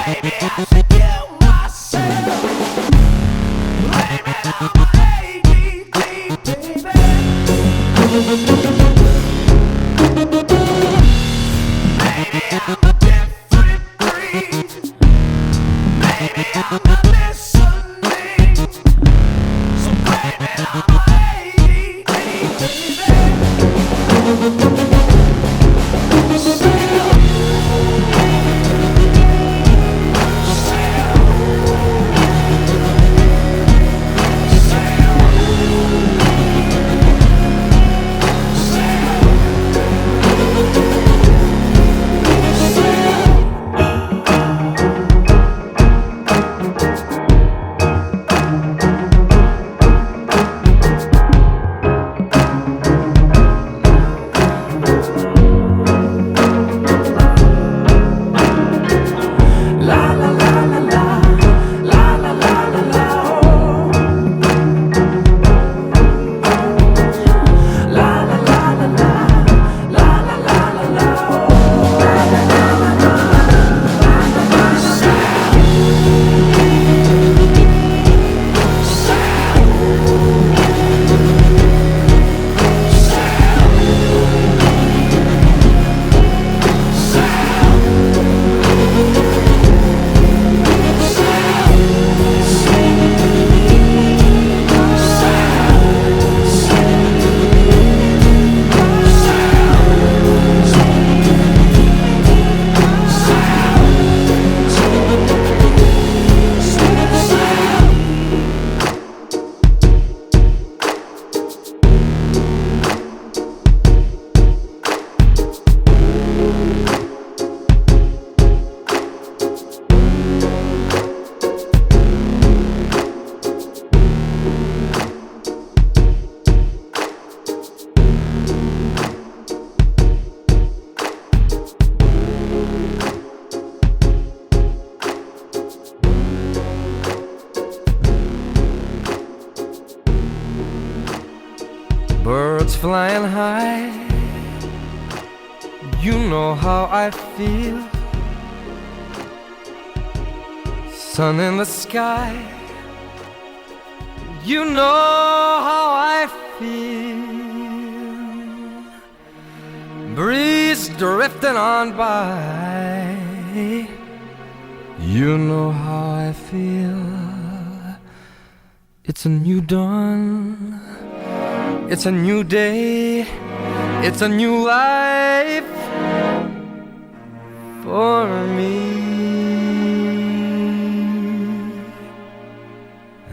Maybe I should kill myself. Blame it on my ADD, baby. birds flying high. You know how I feel. Sun in the sky. You know how I feel. Breeze drifting on by. You know how I feel. It's a new dawn. It's a new day. It's a new life for me.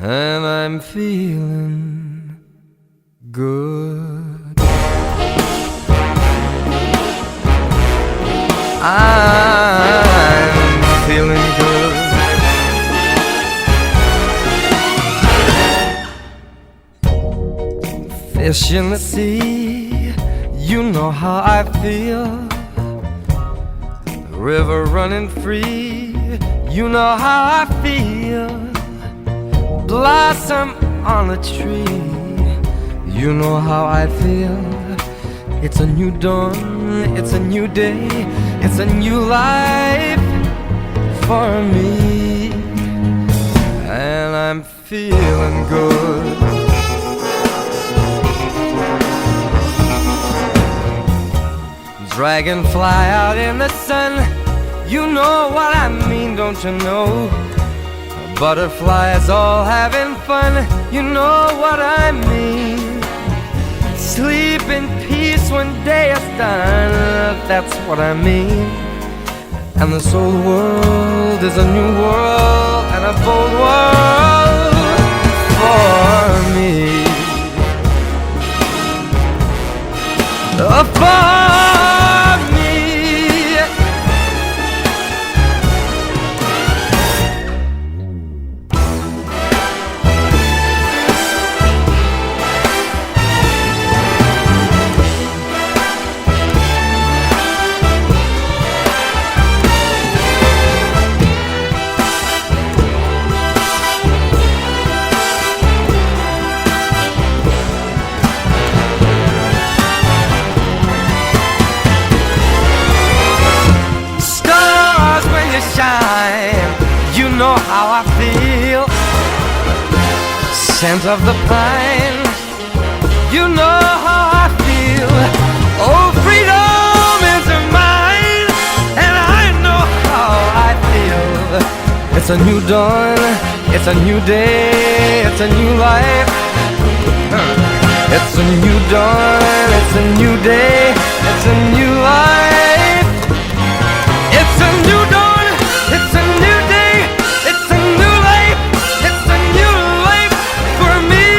And I'm feeling good. I'm feeling good. Fish in the sea, you know how I feel. The river running free, you know how I feel. Blossom on a tree, you know how I feel. It's a new dawn, it's a new day, it's a new life for me. And I'm feeling good. Dragonfly out in the sun, you know what I mean, don't you know? Butterflies all having fun, you know what I mean. Sleep in peace when day is done, that's what I mean. And this whole world is a new world and a bold world for me. For me. You know how I feel. Scent of the pine, you know how I feel. Oh, freedom is mine, and I know how I feel. It's a new dawn, it's a new day, it's a new life. It's a new dawn, it's a new day, it's a new life. It's a new dawn, it's a new day, it's a new life, it's a new life for me.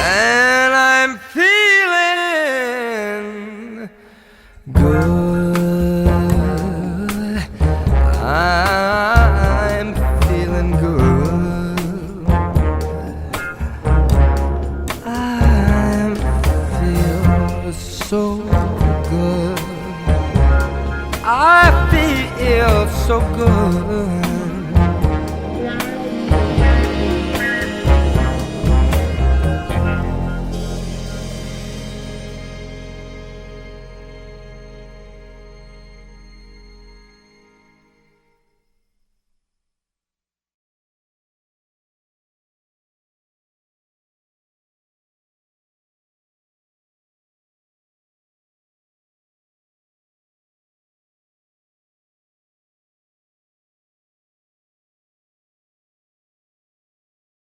And I'm feeling good. I'm feeling good. I feel so good. I feel so good.